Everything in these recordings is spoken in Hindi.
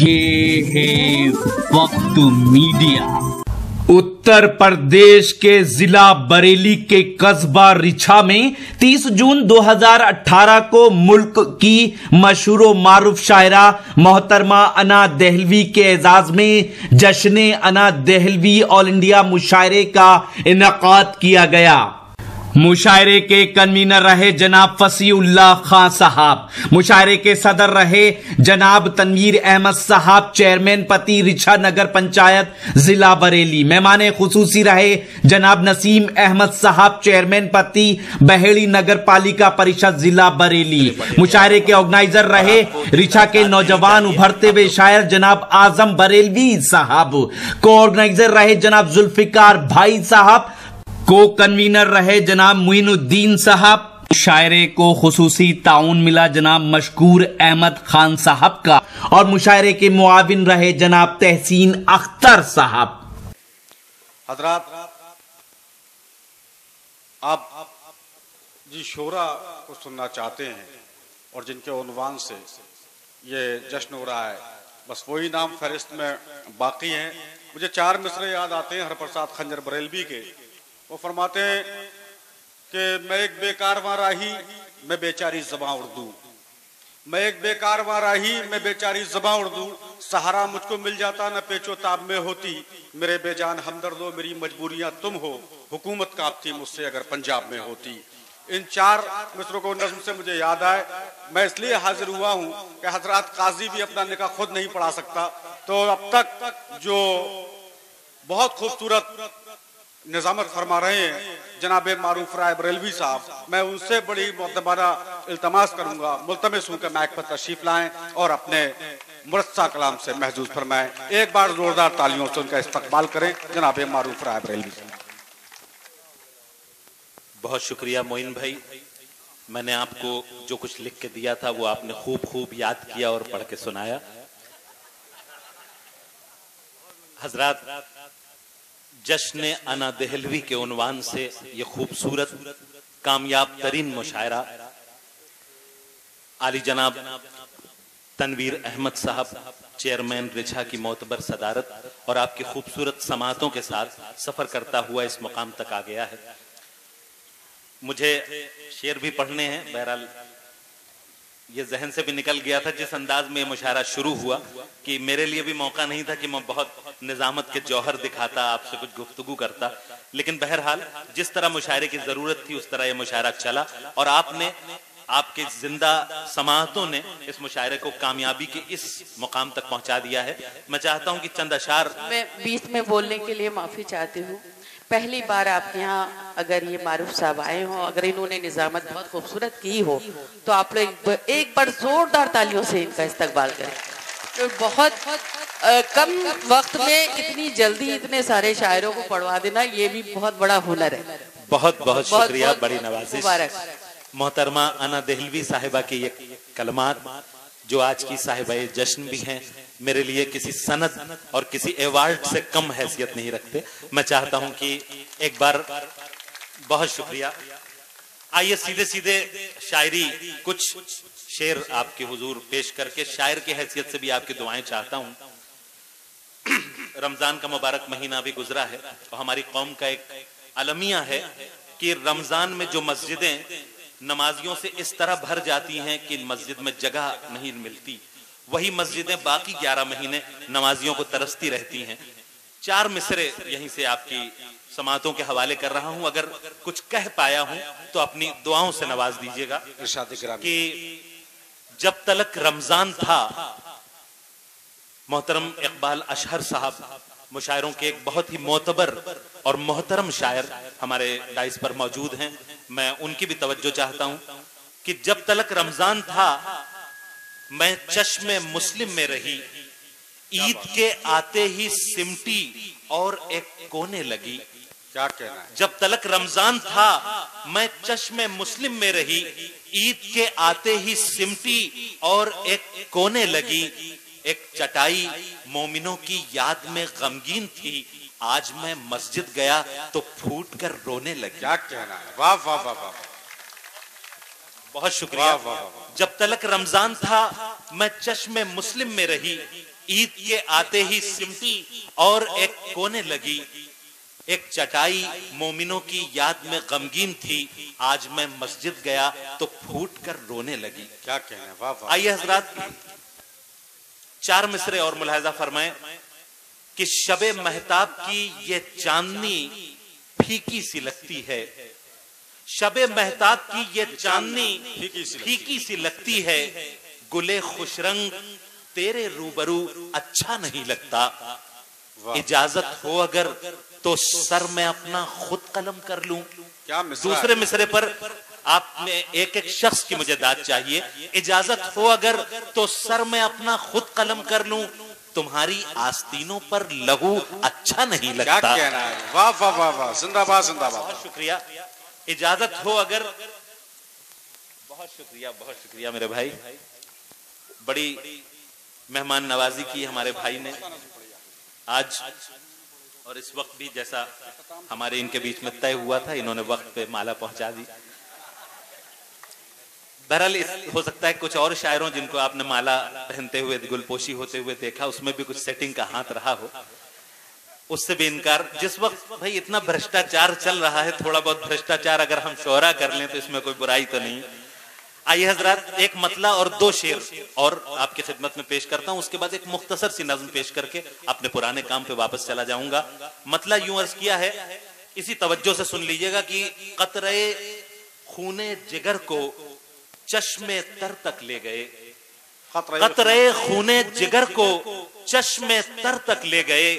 ये है वक्त मीडिया। उत्तर प्रदेश के जिला बरेली के कस्बा रिछा में 30 जून 2018 को मुल्क की मशहूर मारूफ शायरा मोहतरमा अना दहलवी के एजाज में जश्न अना दहलवी ऑल इंडिया मुशायरे का इनेकाद किया गया। मुशायरे के कन्वीनर रहे जनाब फसीउल्लाह खां साहब, मुशायरे के सदर रहे जनाब तनवीर अहमद साहब, चेयरमैन पति रिछा नगर पंचायत जिला बरेली। मेहमान खुसूसी रहे जनाब नसीम अहमद साहब, चेयरमैन पति बहेड़ी नगर पालिका परिषद जिला बरेली। मुशायरे के ऑर्गेनाइजर रहे रिछा के नौजवान उभरते हुए शायर जनाब आजम बरेलवी साहब, को ऑर्गेनाइजर रहे जनाब जुल्फिकार भाई साहब, को कन्वीनर रहे जनाब मुइनुद्दीन साहब। मुशायरे को खुसूसी ताउन मिला जनाब मशकूर अहमद खान साहब का और मुशायरे के मुआविन रहे जनाब तहसीन अख्तर साहब। हजरात, आप जिस शोरा को सुनना चाहते हैं और जिनके उन्वान से ये जश्न हो रहा है, बस वही नाम फहरिस्त में बाकी हैं। मुझे 4 मिसरे याद आते हैं हरप्रसाद खंजर बरेलवी के। वो फरमाते हैं कि मैं एक बेकारवां राही, मैं बेचारी ज़बां उर्दू, मैं एक बेकारवां राही, मैं बेचारी ज़बां उर्दू, सहारा मुझको मिल जाता न पेचो ताब में होती, मेरे बेजान हमदर्दो मेरी मजबूरियां तुम हो, हुकूमत कांपती मुझसे अगर पंजाब में होती। इन 4 मिसरों को नज़्म से मुझे याद आए। मैं इसलिए हाजिर हुआ हूँ कि हजरात काजी भी अपना निकाह खुद नहीं पढ़ा सकता, तो अब तक जो बहुत खूबसूरत निजामत फरमा रहे हैं जनाब मारूफ राय बरेलवी साहब, मैं उनसे बड़ी मुअद्दबाना इल्तमास करूंगा, मुल्तमिस हूं कि माइक पर तशरीफ लाएं और अपने मुरस्सा कलाम से महजूज फरमाएं। एक बार जोरदार तालियों से उनका इस्तकबाल करें जनाब मारूफ राय बरेलवी साहब। बहुत शुक्रिया मोइन भाई, मैंने आपको जो कुछ लिख के दिया था वो आपने खूब याद किया और पढ़ के सुनाया। हजरात, जश्न अना दहलवी के उन्वान से ये खूबसूरत कामयाब तरीन मुशायरा आली जनाब तनवीर अहमद साहब, चेयरमैन रिछा की मोतबर सदारत और आपकी खूबसूरत समातों के साथ सफर करता हुआ इस मुकाम तक आ गया है। मुझे शेर भी पढ़ने हैं, बहरहाल ये जहन से भी निकल गया था जिस अंदाज में मुशायरा शुरू हुआ कि मेरे लिए भी मौका नहीं था कि मैं बहुत निजामत के जौहर दिखाता, आपसे कुछ गुफ्तगू करता, लेकिन बहरहाल जिस तरह मुशायरे की जरूरत थी उस तरह ये मुशायरा चला और आपने, आपके जिंदा समाअतों ने इस मुशायरे को कामयाबी के इस मुकाम तक पहुंचा दिया है। मैं चाहता हूं कि चंद अशार मैं बीच में बोलने के लिए माफी चाहती हूँ। पहली बार आपके यहाँ अगर ये मारूफ साहब आए हो, अगर इन्होंने निजामत बहुत खूबसूरत की हो, तो आप लोग एक बार जोरदार तालियों से इनका इस्तकबाल करें। तो बहुत कम वक्त में इतनी जल्दी इतने सारे शायरों को पढ़वा देना, ये भी बहुत बड़ा हुनर है। बहुत बहुत शुक्रिया, बड़ी नवाजिश। मोहतरमा अना दहलवी साहिबा की ये कलमात जो आज की साहिबा जश्न भी हैं, मेरे लिए किसी सनद और किसी अवार्ड से कम हैसियत नहीं रखते। मैं चाहता हूं कि एक बार बहुत शुक्रिया। आइए सीधे सीधे शायरी, कुछ शेर आपके हुजूर पेश करके शायर की हैसियत से भी आपकी दुआएं चाहता हूं। रमजान का मुबारक महीना भी गुजरा है और हमारी कौम का एक अलमिया है कि रमजान में जो मस्जिदें नमाजियों से इस तरह भर जाती हैं कि मस्जिद में जगह नहीं मिलती, वही मस्जिदें बाकी 11 महीने नमाजियों को तरसती रहती हैं। 4 मिसरे यहीं से आपकी समातों के हवाले कर रहा हूं, अगर कुछ कह पाया हूं तो अपनी दुआओं से नवाज दीजिएगा। कि जब तलक रमजान था, मोहतरम इकबाल अशहर साहब मुशायरों के एक बहुत ही मोतबर और मोहतरम शायर हमारे डाइस पर मौजूद हैं, मैं उनकी भी तवज्जो चाहता हूं कि जब तलक रमजान था मैं चश्मे मुस्लिम में रही, ईद के आते ही सिमटी और एक कोने लगी। क्या कहना है? जब तलक रमजान था मैं चश्मे मुस्लिम में रही, ईद के आते ही सिमटी और एक कोने लगी। एक चटाई मोमिनों की याद में गमगीन थी, आज मैं मस्जिद गया तो फूट कर रोने लगी। क्या कहना है? वाह वाह वाह वाह, बहुत शुक्रिया। जब तलक रमजान था मैं चश्मे मुस्लिम में रही, ईद के आते ही सिमटी और एक कोने लगी। एक चटाई मोमिनों की याद में गमगीन थी, आज मैं मस्जिद गया तो फूट कर रोने लगी। क्या कहना है, वाह वाह। आइए हजरात 4 मिसरे और मुलाहिजा फरमाएं कि शबे महताब की ये चांदनी फीकी सी लगती है। शबे महताब की ये चांदनी फीकी सी लगती है। गुले खुशरंग तेरे रूबरू अच्छा नहीं लगता। इजाजत हो अगर तो सर में अपना खुद कलम कर लूं। क्या मिसरा दूसरे मिसरे पर आपने एक एक शख्स की मुझे दाद चाहिए। इजाजत हो अगर तो सर में अपना खुद कलम कर लूं। तुम्हारी आस्तीनों पर लहू अच्छा नहीं लगता। क्या कहना है, वाह वाह वाह वाह, जिंदाबाद जिंदाबाद। बहुत शुक्रिया। इजाजत हो अगर, बहुत शुक्रिया मेरे भाई। बड़ी मेहमान नवाजी की हमारे भाई ने आज, और इस वक्त भी जैसा हमारे इनके बीच में तय हुआ था, इन्होंने वक्त पे माला पहुंचा दी। बहरहाल हो सकता है कुछ और शायरों जिनको आपने माला पहनते हुए गुलपोशी होते हुए देखा, उसमें भी कुछ सेटिंग का हाथ रहा हो, उससे भी इनकार। जिस वक्त भाई इतना भ्रष्टाचार चल रहा है, थोड़ा बहुत भ्रष्टाचार अगर हम शोहरा कर लें तो इसमें कोई बुराई तो नहीं। आइए हजरात एक मतला और 2 शेर और आपकी खिदमत में पेश करता हूं, उसके बाद एक मुख्तसर सी नज्म पेश करके अपने पुराने काम पे वापस चला जाऊंगा। मतला यूं अर्ज किया है, इसी तवज्जो से सुन लीजिएगा कि कतरे खूने जिगर को चश्मे तर तक ले गए। कतरे खूने जिगर को चश्मे तर तक ले गए।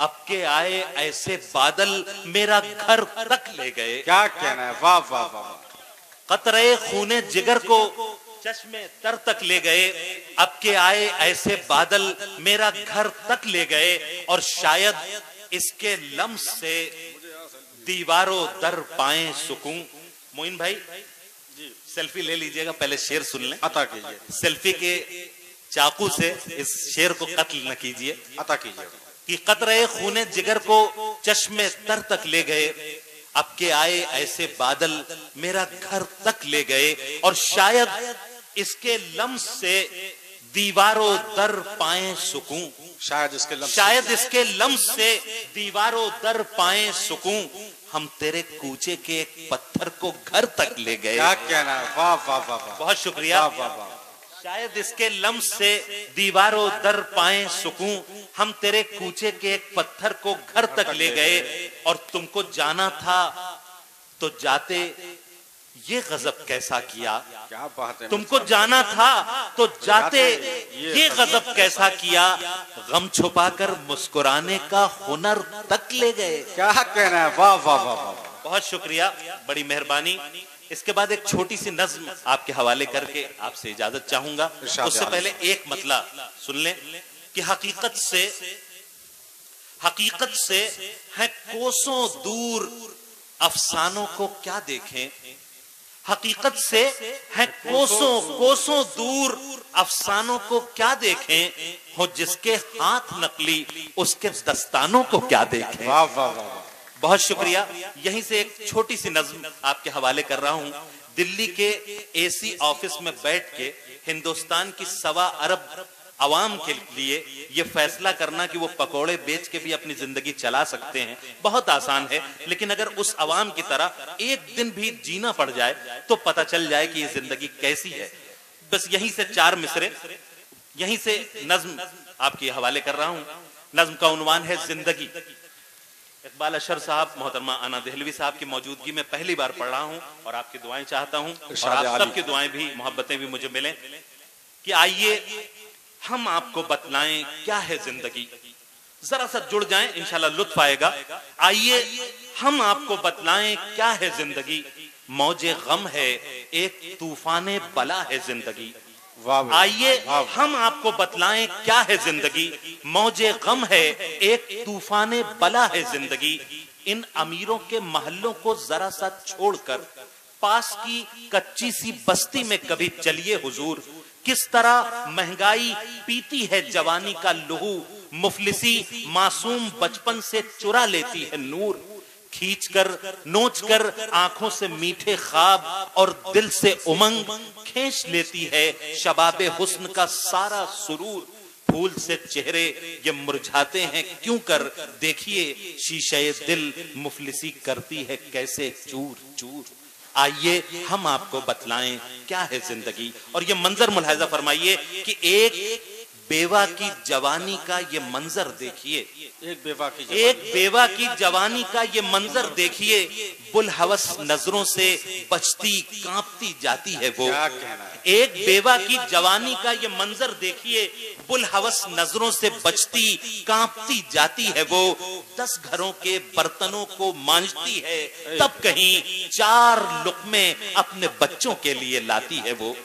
अब के आए ऐसे बादल मेरा घर तक ले गए। क्या कहना है, वाह वाह वाह। कतरे खूने जिगर को चश्मे तर तक ले गए। अब के आए ऐसे बादल मेरा घर तक ले गए। और शायद इसके लम्स से दीवारों दर पाए सुकून। मोइन भाई सेल्फी ले लीजिएगा, पहले शेर सुन लें। अता कीजिए, सेल्फी के चाकू से इस शेर को कत्ल न कीजिए। अता कीजिए कि कतरे खूने जिगर को चश्मे तर तक ले गए। अब के आए ऐसे बादल मेरा घर तक ले गए। और शायद इसके लम्स से दीवारों दर पाए सुकून। शायद इसके लम्स से दीवारों दर पाए सुकून। हम तेरे कूचे के एक पत्थर को घर तक ले गए। क्या कहना है, वाह वाह वाह वाह। बहुत शुक्रिया। वाह वाह वाह। शायद इसके लम्स से दीवारों दर पाए सुकून। हम तेरे कूचे के एक पत्थर को घर तक ले गए। और तुमको जाना था तो जाते ये गजब कैसा किया। क्या बात है। तुमको जाना था तो जाते ये गजब कैसा किया। गम छुपाकर मुस्कुराने का हुनर तक ले गए। क्या कहना है, वाह वाह वाह वाह। बहुत शुक्रिया, बड़ी मेहरबानी। इसके बाद एक छोटी सी नज्म आपके हवाले करके आपसे इजाजत चाहूंगा। उससे पहले एक मतला सुन लें कि हकीकत से है कोसों दूर अफसानों को क्या देखें। हकीकत से है कोसों दूर अफसानों को क्या देखें। हो जिसके हाथ नकली उसके दस्तानों को क्या देखें। वाह वाह वाह। बहुत शुक्रिया। यहीं से एक छोटी सी नज्म आपके हवाले कर रहा हूं। दिल्ली के एसी ऑफिस में बैठ के हिंदुस्तान की 1.25 अरब आवाम के लिए ये फैसला करना कि वो पकोड़े बेच के भी अपनी जिंदगी चला सकते हैं बहुत आसान है। लेकिन अगर उस आवाम की तरह एक दिन भी जीना पड़ जाए तो पता चल जाए कि ये जिंदगी कैसी है। बस यहीं से 4 मिसरे, यहीं से नज्म आपके हवाले कर रहा हूं। नज्म का उन्वान है जिंदगी। इकबाल अशर साहब, मोहतरमा अना देहलवी साहब की मौजूदगी में पहली बार पढ़ रहा हूं और आपकी दुआएं चाहता हूं और आप सबकी दुआएं भी, मोहब्बतें भी मुझे मिलें। कि आइए हम आपको बतलाएं क्या है जिंदगी। जरा सा जुड़ जाएं, इंशाल्लाह लुत्फ आएगा। आइए हम आपको बतलाएं क्या है जिंदगी। मौजे गम है एक तूफाने बला है जिंदगी। आइए हम आपको बतलाएं क्या है जिंदगी। मौजे गम है एक तूफाने बला है जिंदगी। इन अमीरों के महल्लों को जरा सा छोड़कर पास की कच्ची सी बस्ती में कभी चलिए हुजूर। किस तरह महंगाई पीती है जवानी का लहू। मुफलिसी मासूम बचपन से चुरा लेती है नूर। खींचकर नोचकर आंखों से मीठे ख्वाब और दिल से उमंग खींच लेती है शबाबे हुस्न का सारा सुरूर। फूल से चेहरे ये मुरझाते हैं क्यों कर, देखिए शीशे दिल मुफलिसी करती है कैसे चूर चूर। आइए हम आपको बतलाएं क्या है जिंदगी, और ये मंजर मुलाहिजा फरमाइए कि एक बेवा की जवानी का ये मंजर देखिए, एक बेवा की जवानी का ये मंजर देखिए, बुलहवस नजरों से बचती कांपती जाती है वो। क्या कहना है? एक बेवा की जवानी का ये मंजर देखिए, बुलहवस नजरों से बचती कांपती जाती है वो। 10 घरों के बर्तनों को मांजती है, तब कहीं 4 लुक़मे अपने बच्चों के लिए लाती है वो।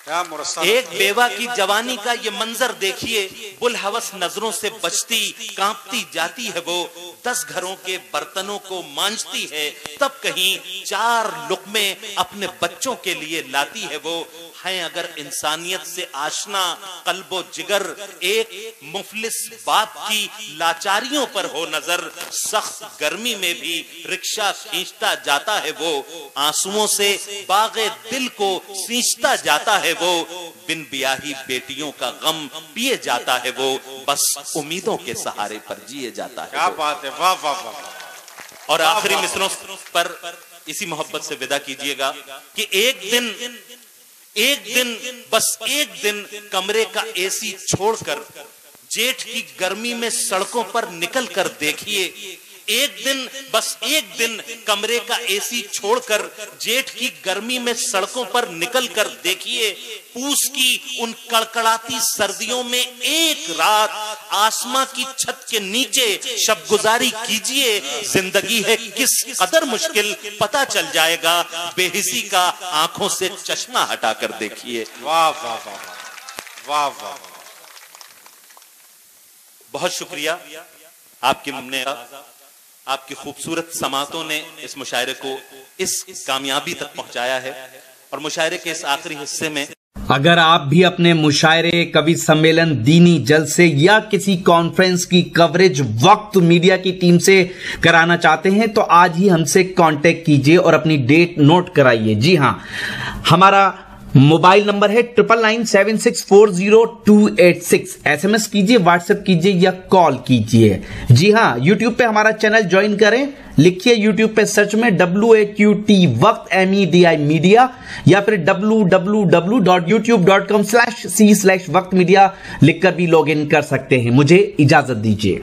एक बेवा की जवानी का ये मंजर देखिए, बुलहवस नजरों से बचती कांपती जाती है वो। 10 घरों के बर्तनों को मांजती है, तब कहीं 4 लुक़मे अपने बच्चों के लिए लाती है वो। है अगर इंसानियत से आशना कल्बो जिगर, एक मुफलिस बाप की लाचारियों पर हो नजर, सख्त गर्मी में भी रिक्शा खींचता जाता है वो। आंसुओं से बागे दिल को सींचता जाता है वो, बिन ब्याही बेटियों का गम पिए जाता है वो, बस उम्मीदों के सहारे पर जिए जाता है। क्या बात है, वाह वाह वाह। और आखिरी मिसरों पर इसी मोहब्बत से विदा कीजिएगा कि एक दिन बस एक दिन कमरे का एसी छोड़कर जेठ की गर्मी में सड़कों पर निकल कर देखिए। एक दिन बस एक दिन कमरे का एसी छोड़कर जेठ की गर्मी में सड़कों पर निकल कर देखिए। पूस की उन कड़कड़ाती सर्दियों में एक रात आसमां की छत के नीचे शब गुजारी कीजिए। जिंदगी है किस कदर मुश्किल पता चल जाएगा, बेहिसी का आंखों से चश्मा हटाकर देखिए। वाह वाह वाह वाह वाह। बहुत शुक्रिया आपकी खूबसूरत समातों ने इस मुशायरे को इस कामयाबी तक पहुंचाया है। और मुशायरे के इस आखिरी हिस्से में अगर आप भी अपने मुशायरे, कवि सम्मेलन, दीनी जलसे या किसी कॉन्फ्रेंस की कवरेज वक्त मीडिया की टीम से कराना चाहते हैं तो आज ही हमसे कांटेक्ट कीजिए और अपनी डेट नोट कराइए। जी हां, हमारा मोबाइल नंबर है 9997640286। SMS कीजिए, व्हाट्सएप कीजिए या कॉल कीजिए। जी हां, यूट्यूब पे हमारा चैनल ज्वाइन करें, लिखिए यूट्यूब पे सर्च में WAQT वक्त MEDI मीडिया या फिर www.youtube.com/c/वक्त मीडिया लिखकर भी लॉग इन कर सकते हैं। मुझे इजाजत दीजिए।